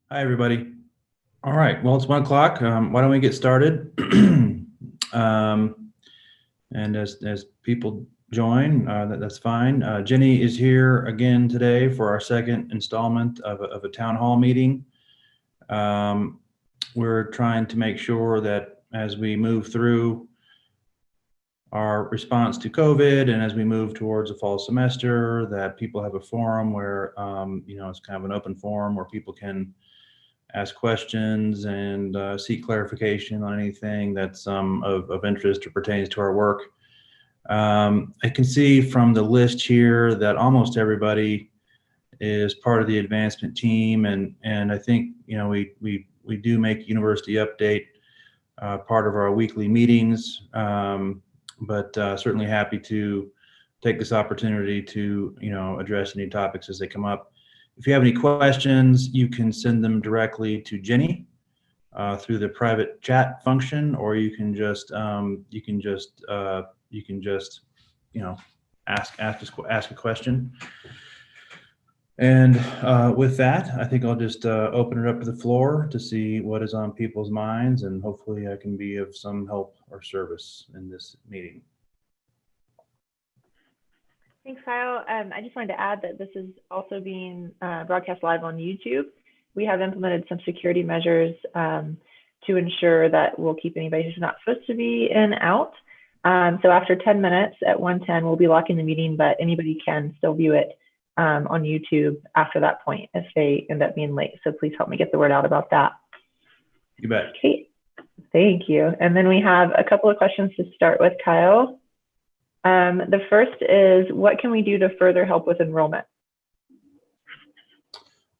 Hi, everybody. All right, well, it's 1 o'clock. Why don't we get started? And as people join, that's fine. Jenny is here again today for our second installment of a town hall meeting. We're trying to make sure that as we move through our response to COVID and as we move towards a fall semester, that people have a forum where, it's kind of an open forum where people can ask questions and seek clarification on anything that's of interest or pertains to our work. I can see from the list here that almost everybody is part of the advancement team, and I think we do make University Update part of our weekly meetings, but certainly happy to take this opportunity to address any topics as they come up. If you have any questions, you can send them directly to Jenny through the private chat function, or you can just ask a question. And with that, I think I'll just open it up to the floor to see what is on people's minds, and hopefully I can be of some help or service in this meeting. Thanks, Kyle. I just wanted to add that this is also being broadcast live on YouTube. We have implemented some security measures to ensure that we'll keep anybody who's not supposed to be in out. So after 10 minutes at 1:10, we'll be locking the meeting, but anybody can still view it on YouTube after that point if they end up being late. So please help me get the word out about that. You bet. Okay, thank you. And then we have a couple of questions to start with, Kyle. The first is, what can we do to further help with enrollment?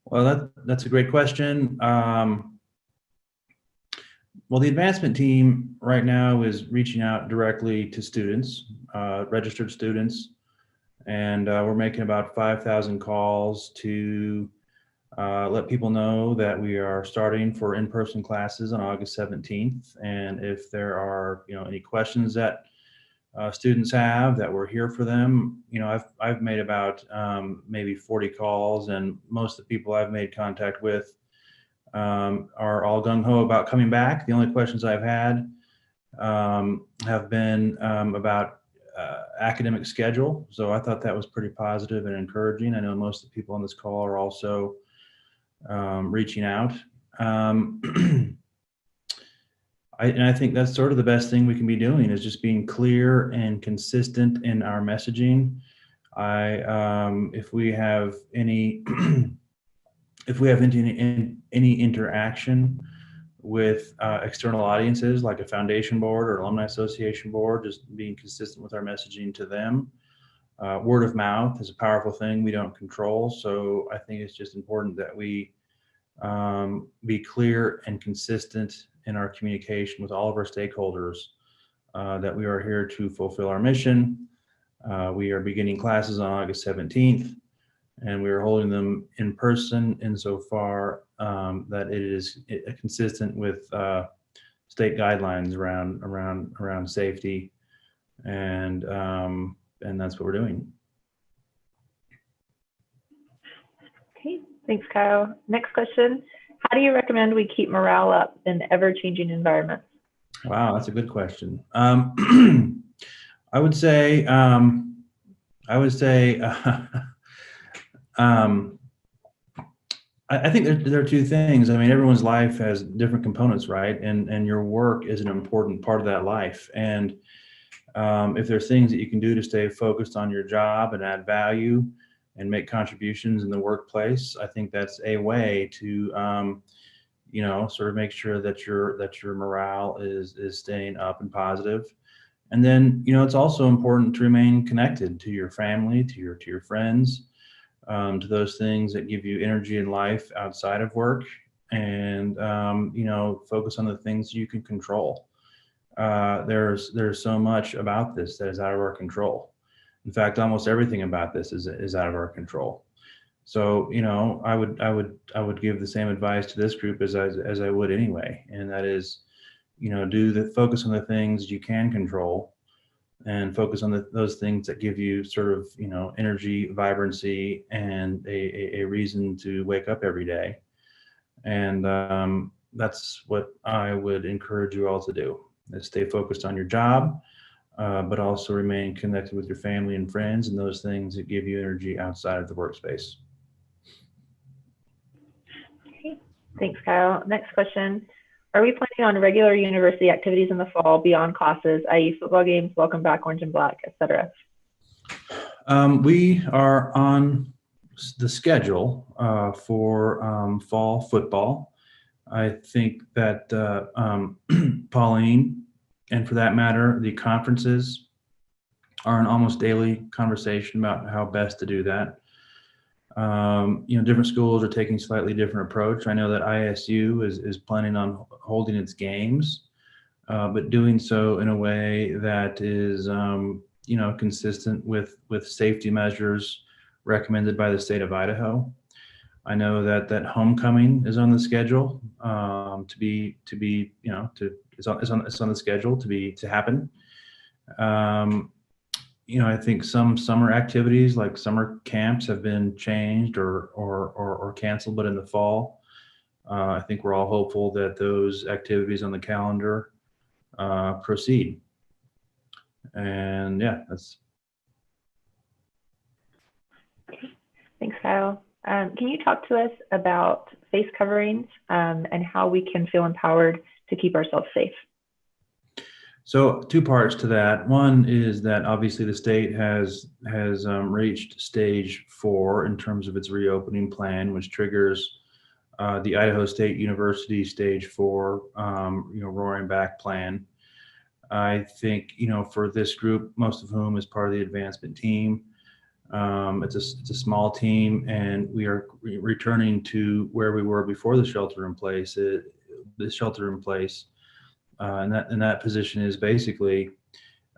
Well, that's a great question. Well, the advancement team right now is reaching out directly to students, registered students, and we're making about 5,000 calls to let people know that we are starting for in-person classes on August 17th. And if there are any questions that students have, that we're here for them. I've made about maybe 40 calls, and most of the people I've made contact with are all gung-ho about coming back. The only questions I've had have been about academic schedule. So I thought that was pretty positive and encouraging. I know most of the people on this call are also reaching out. I think that's sort of the best thing we can be doing, is just being clear and consistent in our messaging. If we have any any interaction with external audiences like a foundation board or alumni association board, just being consistent with our messaging to them. Word of mouth is a powerful thing we don't control, so I think it's just important that we be clear and consistent in our communication with all of our stakeholders, that we are here to fulfill our mission. We are beginning classes on August 17th, and we are holding them in person insofar that it is consistent with state guidelines around safety, and that's what we're doing. Okay, thanks, Kyle. Next question. How do you recommend we keep morale up in ever-changing environments? Wow, that's a good question. I would say I think there are two things. I mean, everyone's life has different components, right? And your work is an important part of that life. And if there's things that you can do to stay focused on your job and add value and make contributions in the workplace, I think that's a way to sort of make sure that your morale is staying up and positive. And then it's also important to remain connected to your family, to your friends, to those things that give you energy in life outside of work, and focus on the things you can control. There's so much about this that is out of our control. In fact, almost everything about this is out of our control. So I would give the same advice to this group as I would anyway, and that is, focus on the things you can control, and focus on those things that give you sort of energy, vibrancy, and a reason to wake up every day. And that's what I would encourage you all to do, is stay focused on your job, but also remain connected with your family and friends and those things that give you energy outside of the workspace. Okay. Thanks, Kyle. Next question. Are we planning on regular university activities in the fall beyond classes, i.e. football games, welcome back, orange and black, etc.? We are on the schedule for fall football. I think that Pauline, and for that matter, the conferences are an almost daily conversation about how best to do that. Different schools are taking slightly different approach. I know that ISU is planning on holding its games, but doing so in a way that is, consistent with safety measures recommended by the state of Idaho. I know that homecoming is on the schedule it's on the schedule to happen. I think some summer activities like summer camps have been changed or canceled, but in the fall, I think we're all hopeful that those activities on the calendar proceed. And yeah, that's. Thanks, Kyle. Can you talk to us about face coverings and how we can feel empowered to keep ourselves safe? So two parts to that. One is that obviously the state has reached stage 4 in terms of its reopening plan, which triggers the Idaho State University stage 4, roaring back plan. I think, for this group, most of whom is part of the advancement team, it's a small team, and we are returning to where we were before the shelter in place. And that position is basically,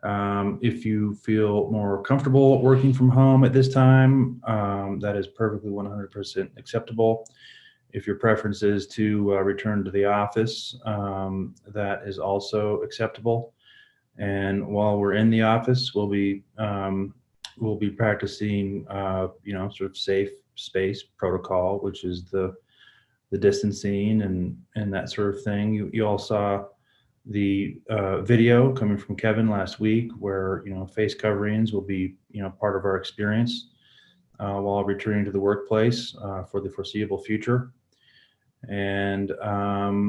if you feel more comfortable working from home at this time, that is perfectly 100% acceptable. If your preference is to return to the office, that is also acceptable. And while we're in the office, we'll be practicing, sort of safe space protocol, which is the distancing and that sort of thing. You all saw the video coming from Kevin last week, where face coverings will be part of our experience while returning to the workplace for the foreseeable future. And I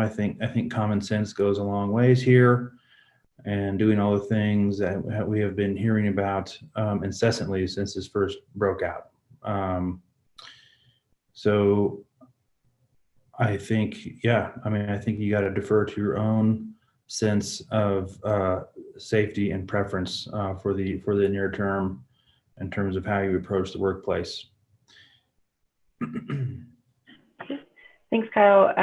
think common sense goes a long ways here, and doing all the things that we have been hearing about incessantly since this first broke out. So I think, I think you got to defer to your own sense of safety and preference for the near term in terms of how you approach the workplace. Thanks, Kyle.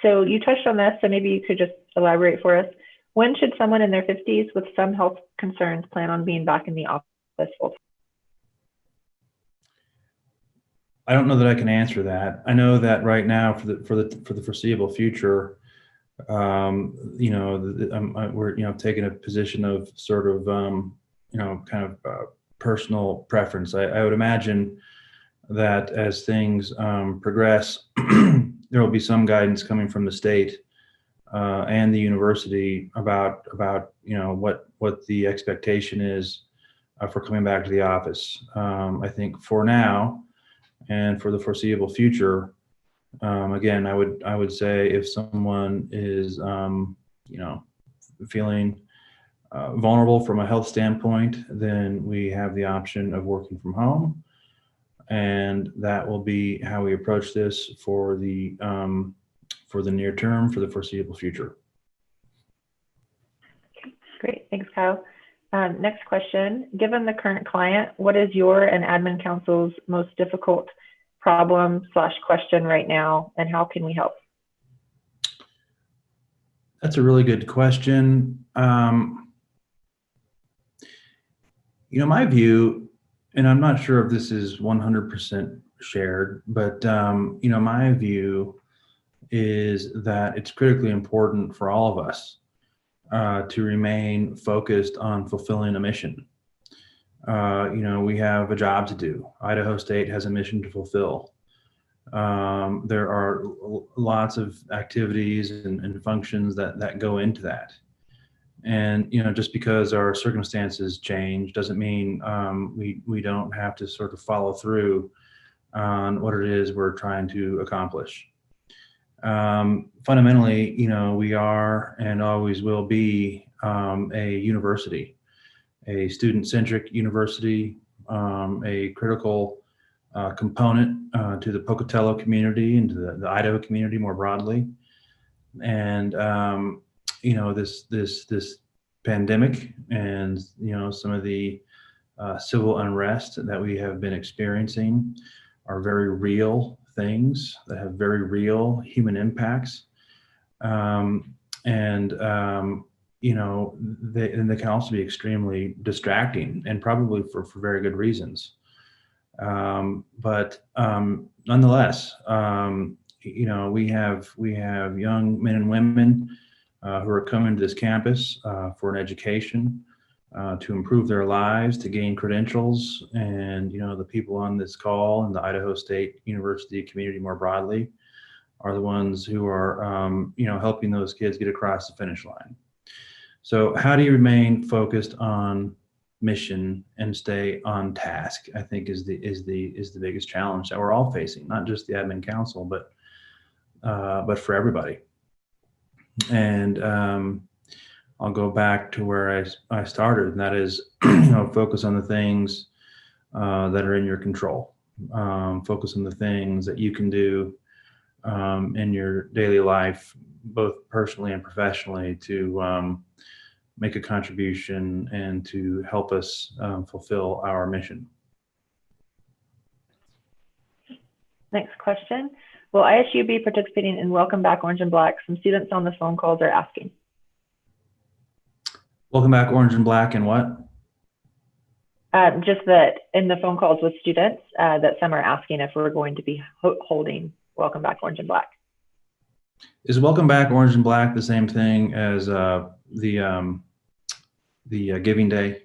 So you touched on this, so maybe you could just elaborate for us. When should someone in their 50s with some health concerns plan on being back in the office full time? I don't know that I can answer that. I know that right now, for the foreseeable future, we're taking a position of sort of personal preference. I would imagine that as things progress, there will be some guidance coming from the state and the university about what the expectation is for coming back to the office. I think for now and for the foreseeable future, again, I would say if someone is feeling vulnerable from a health standpoint, then we have the option of working from home, and that will be how we approach this for the near term, for the foreseeable future. Okay, great, thanks, Kyle. Next question, given the current client, what is your and admin council's most difficult problem/question right now, and how can we help? That's a really good question. My view, and I'm not sure if this is 100% shared, but my view is that it's critically important for all of us to remain focused on fulfilling a mission. We have a job to do. Idaho State has a mission to fulfill. There are lots of activities and functions that go into that. And, just because our circumstances change doesn't mean we don't have to sort of follow through on what it is we're trying to accomplish. Fundamentally, we are and always will be a university, a student-centric university, a critical component to the Pocatello community and to the Idaho community more broadly. And this pandemic and some of the civil unrest that we have been experiencing are very real things that have very real human impacts. They can also be extremely distracting and probably for very good reasons. But nonetheless, we have young men and women who are coming to this campus for an education, to improve their lives, to gain credentials. And, the people on this call and the Idaho State University community more broadly are the ones who are, helping those kids get across the finish line. So how do you remain focused on mission and stay on task, I think is the biggest challenge that we're all facing, not just the admin council, but for everybody. And I'll go back to where I started, and that is, focus on the things that are in your control. Focus on the things that you can do in your daily life, both personally and professionally, to make a contribution and to help us fulfill our mission. Next question. Will ISU be participating in Welcome Back Orange and Black? Some students on the phone calls are asking. Welcome Back Orange and Black and what? Just that in the phone calls with students, that some are asking if we're going to be holding Welcome Back Orange and Black. Is Welcome Back Orange and Black the same thing as the Giving Day?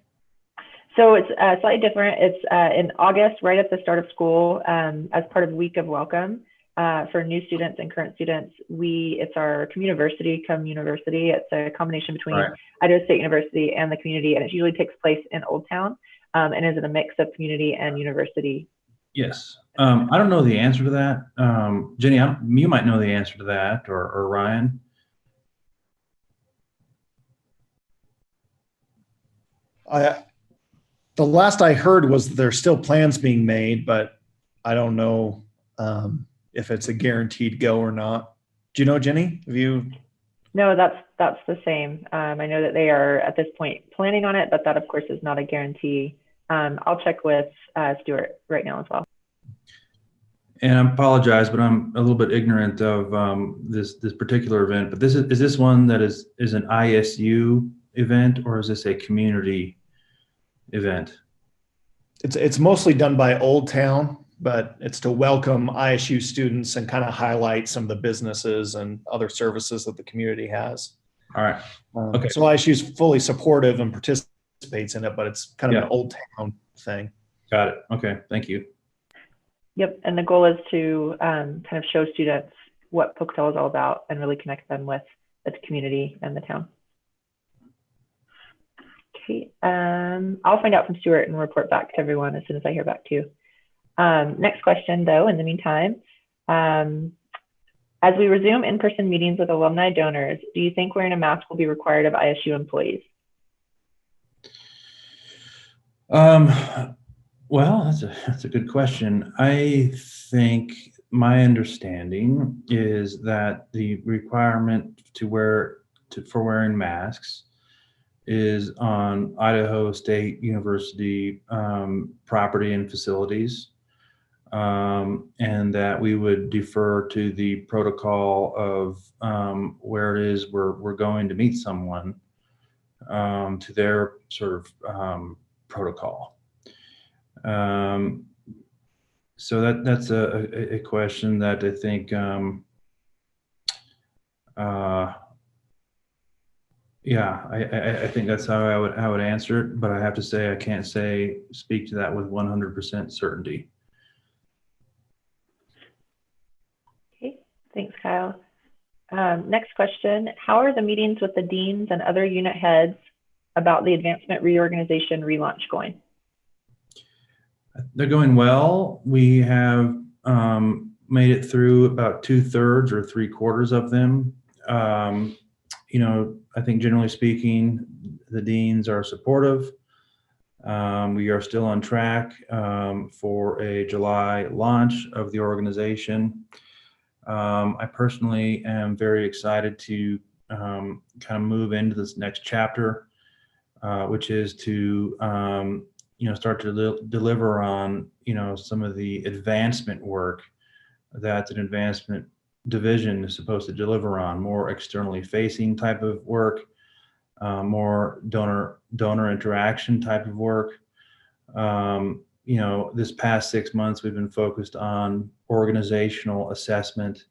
So it's slightly different. It's in August, right at the start of school, as part of Week of Welcome for new students and current students. It's our communiversity come university. It's a combination between Idaho State University and the community, and it usually takes place in Old Town and is in a mix of community and university. Yes. I don't know the answer to that. Jenny, you might know the answer to that, or Ryan. The last I heard was there's still plans being made, but I don't know if it's a guaranteed go or not. Do you know, Jenny? Have you? No, that's the same. I know that they are at this point planning on it, but that of course is not a guarantee. I'll check with Stuart right now as well. And I apologize, but I'm a little bit ignorant of this particular event. But is this one that is an ISU event, or is this a community event? It's mostly done by Old Town, but it's to welcome ISU students and kind of highlight some of the businesses and other services that the community has. All right. Okay. So ISU is fully supportive and participates in it, but it's kind of an Old Town thing. Got it. Okay. Thank you. Yep. And the goal is to kind of show students what Pocatello is all about and really connect them with the community and the town. Okay. I'll find out from Stuart and report back to everyone as soon as I hear back too. Next question though, in the meantime, as we resume in-person meetings with alumni donors, do you think wearing a mask will be required of ISU employees? Well, that's a good question. I think my understanding is that the requirement for wearing masks is on Idaho State University property and facilities, and that we would defer to the protocol of where it is we're going to meet someone, to their sort of protocol. So that's a question that I think, I think that's how I would answer it, but I have to say I can't speak to that with 100% certainty. Kyle. Next question. How are the meetings with the deans and other unit heads about the advancement reorganization relaunch going? They're going well. We have made it through about 2/3 or 3/4 of them. I think generally speaking, the deans are supportive. We are still on track for a July launch of the organization. I personally am very excited to kind of move into this next chapter, which is to start to deliver on some of the advancement work that an advancement division is supposed to deliver on, more externally facing type of work, more donor interaction type of work. This past 6 months, we've been focused on organizational assessment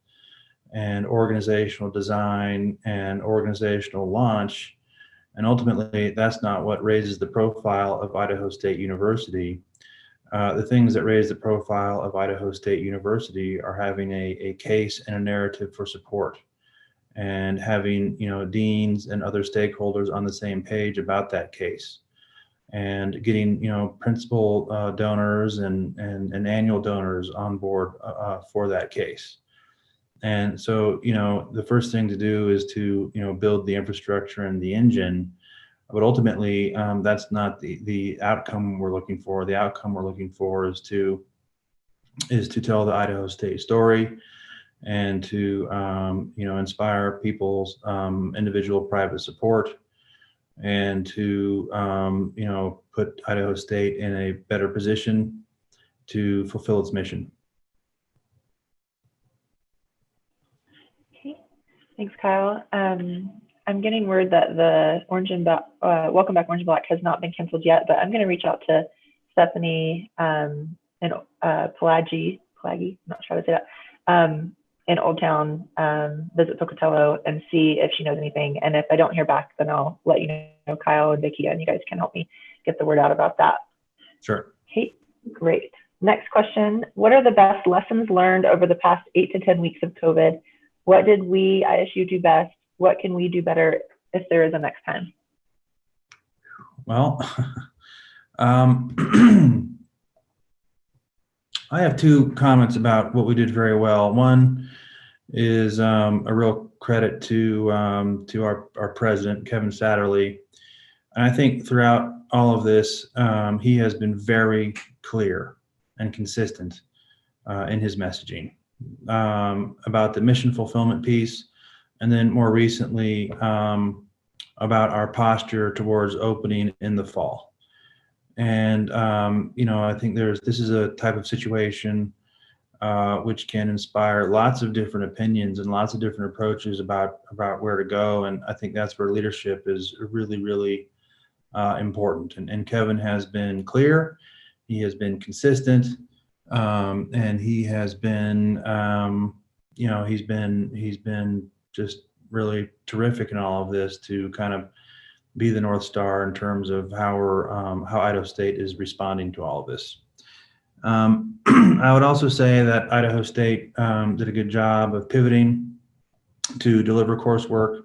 and organizational design and organizational launch. And ultimately, that's not what raises the profile of Idaho State University. The things that raise the profile of Idaho State University are having a case and a narrative for support, and having deans and other stakeholders on the same page about that case, and getting principal donors and annual donors on board for that case. And so the first thing to do is to build the infrastructure and the engine. But ultimately, that's not the outcome we're looking for. The outcome we're looking for is to tell the Idaho State story, and to inspire people's individual private support, and to put Idaho State in a better position to fulfill its mission. Okay, thanks, Kyle. I'm getting word that the Welcome Back Orange and Black has not been canceled yet, but I'm going to reach out to Stephanie and Pelagi, I'm not sure how to say that, in Old Town, visit Pocatello, and see if she knows anything. And if I don't hear back, then I'll let you know, Kyle and Vicki, and you guys can help me get the word out about that. Sure. Okay, great. Next question. What are the best lessons learned over the past 8 to 10 weeks of COVID? What did we, ISU, do best? What can we do better if there is a next time? Well, I have two comments about what we did very well. One is a real credit to our president, Kevin Satterlee. And I think throughout all of this, he has been very clear and consistent in his messaging about the mission fulfillment piece, and then more recently about our posture towards opening in the fall. And I think this is a type of situation which can inspire lots of different opinions and lots of different approaches about where to go. And I think that's where leadership is really, really important. And Kevin has been clear, he has been consistent, and he has been, he's been just really terrific in all of this to kind of be the North Star in terms of how Idaho State is responding to all of this. I would also say that Idaho State did a good job of pivoting to deliver coursework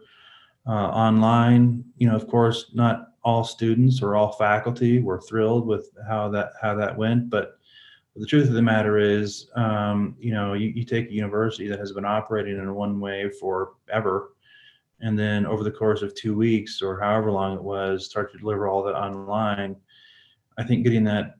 online. Of course, not all students or all faculty were thrilled with how that went, but the truth of the matter is, you take a university that has been operating in one way forever, and then over the course of 2 weeks or however long it was, start to deliver all that online. I think getting that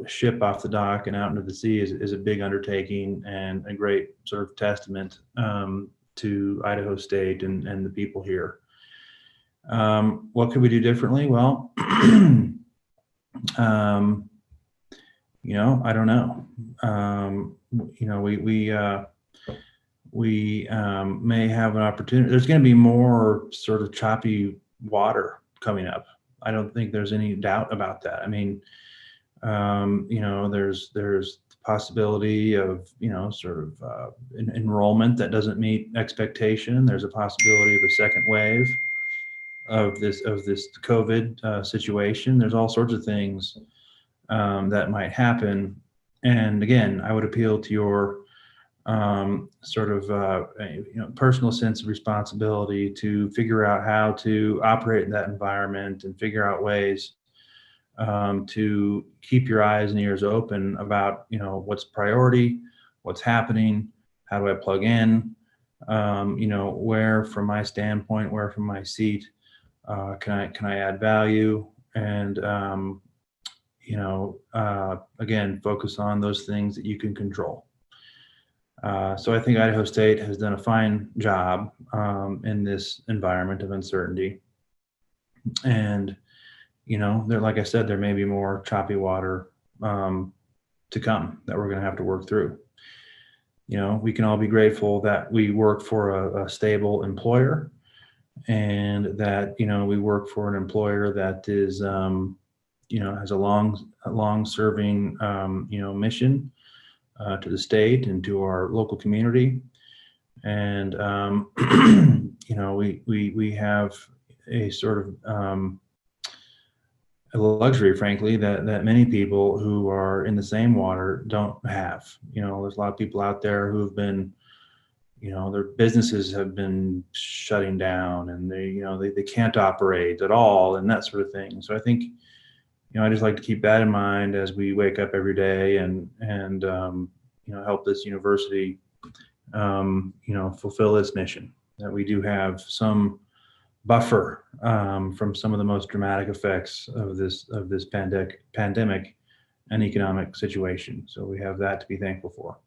ship off the dock and out into the sea is a big undertaking and a great sort of testament to Idaho State and the people here. What could we do differently? Well, I don't know. We may have an opportunity. There's going to be more sort of choppy water coming up. I don't think there's any doubt about that. I mean, there's the possibility of enrollment that doesn't meet expectation. There's a possibility of a second wave of this COVID situation. There's all sorts of things that might happen. And again, I would appeal to your sort of personal sense of responsibility to figure out how to operate in that environment and figure out ways to keep your eyes and ears open about what's priority, what's happening, how do I plug in, where from my standpoint, where from my seat can I add value, and again, focus on those things that you can control. So I think Idaho State has done a fine job in this environment of uncertainty. And, like I said, there may be more choppy water to come that we're going to have to work through. We can all be grateful that we work for a stable employer, and that, we work for an employer that is, has a long serving, mission to the state and to our local community. And, we have a sort of a luxury, frankly, that many people who are in the same water don't have. There's a lot of people out there who've been, their businesses have been shutting down, and they can't operate at all, and that sort of thing. So I think, I just like to keep that in mind as we wake up every day and help this university, fulfill its mission, that we do have some buffer from some of the most dramatic effects of this pandemic and economic situation. So we have that to be thankful for.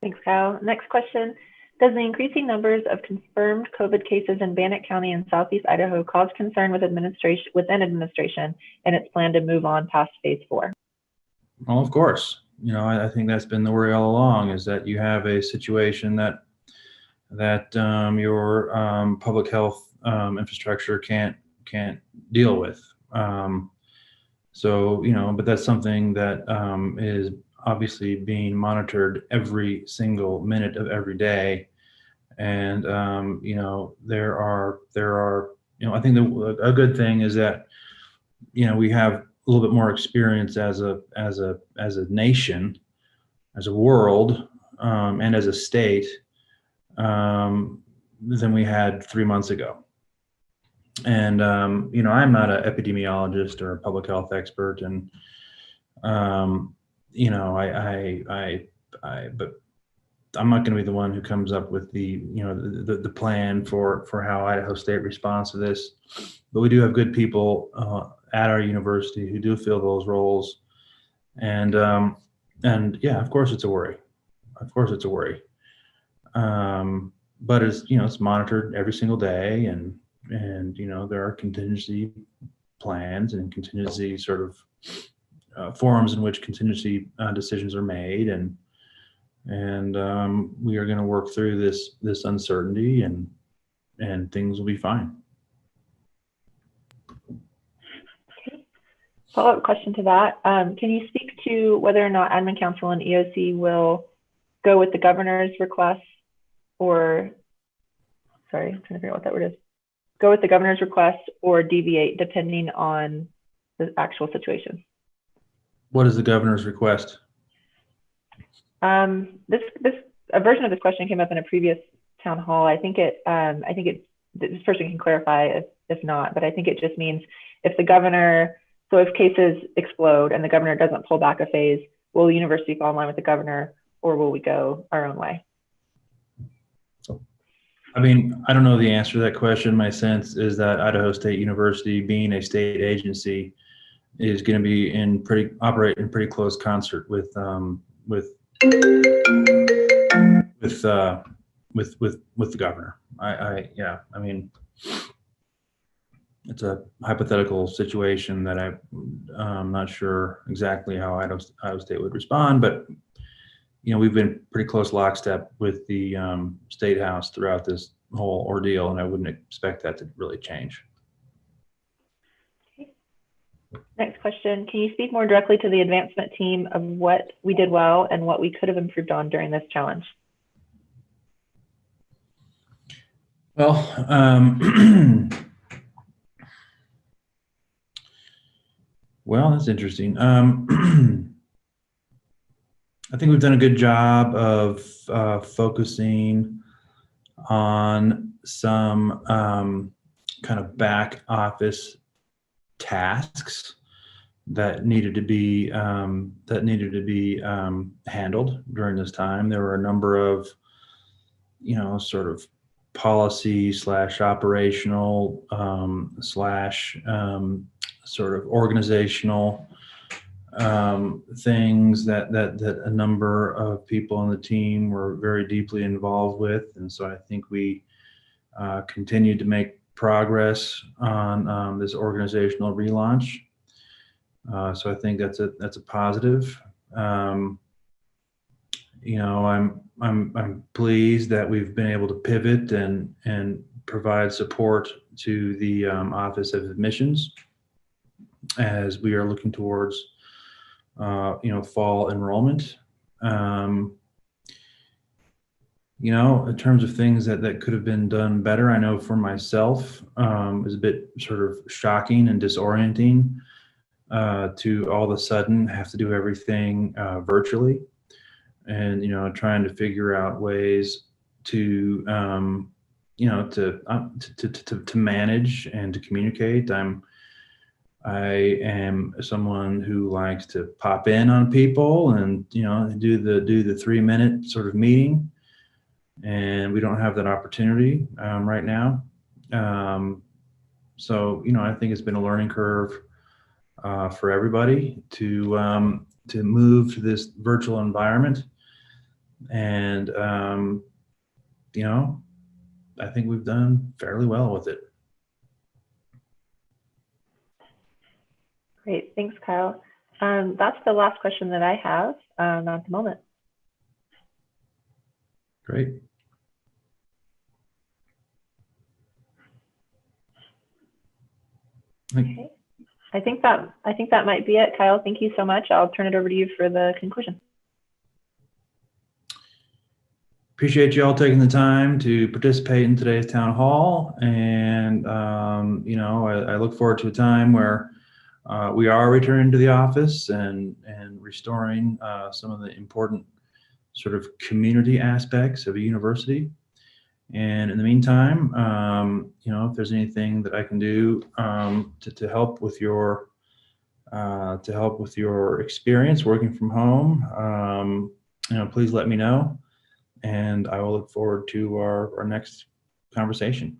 Thanks, Kyle. Next question. Does the increasing numbers of confirmed COVID cases in Bannock County and Southeast Idaho cause concern within administration and its plan to move on past phase 4? Well, of course. I think that's been the worry all along, is that you have a situation that your public health infrastructure can't deal with. But that's something that is obviously being monitored every single minute of every day. And, there are, I think a good thing is that, we have a little bit more experience as a nation, as a world, and as a state, than we had 3 months ago. And, I'm not an epidemiologist or a public health expert, and, but I'm not going to be the one who comes up with the plan for how Idaho State responds to this. But we do have good people at our university who do fill those roles, and yeah, of course it's a worry. But it's monitored every single day, and there are contingency plans and contingency sort of forums in which contingency decisions are made, and we are going to work through this uncertainty, and things will be fine. Follow-up question to that. Can you speak to whether or not Admin Council and EOC will go with the governor's request, or, sorry, I'm trying to figure out what that word is. Go with the governor's request or deviate depending on the actual situation? What is the governor's request? A version of this question came up in a previous town hall. I think this person can clarify if not, but I think it just means if cases explode and the governor doesn't pull back a phase, will the university fall in line with the governor, or will we go our own way? I mean, I don't know the answer to that question. My sense is that Idaho State University, being a state agency, is going to be operate in pretty close concert with the governor. I mean, it's a hypothetical situation that I'm not sure exactly how Idaho State would respond, but we've been pretty close lockstep with the State House throughout this whole ordeal, and I wouldn't expect that to really change. Okay. Next question. Can you speak more directly to the advancement team of what we did well and what we could have improved on during this challenge? Well, well, that's interesting. I think we've done a good job of focusing on some kind of back office tasks that needed to be handled during this time. There were a number of, sort of policy / operational / sort of organizational things that a number of people on the team were very deeply involved with, and so I think we continued to make progress on this organizational relaunch. So I think that's a positive. I'm pleased that we've been able to pivot and provide support to the Office of Admissions as we are looking towards fall enrollment. In terms of things that could have been done better, I know for myself, it was a bit sort of shocking and disorienting to all of a sudden have to do everything virtually, and trying to figure out ways to to manage and to communicate. I am someone who likes to pop in on people and do the 3-minute sort of meeting, and we don't have that opportunity right now. So I think it's been a learning curve for everybody to move to this virtual environment, and I think we've done fairly well with it. Great, thanks, Kyle. That's the last question that I have at the moment. Great. Okay. I think that might be it, Kyle. Thank you so much. I'll turn it over to you for the conclusion. Appreciate you all taking the time to participate in today's town hall, and I look forward to a time where we are returning to the office and restoring some of the important sort of community aspects of a university. And in the meantime, if there's anything that I can do to help with your experience working from home, please let me know, and I will look forward to our next conversation.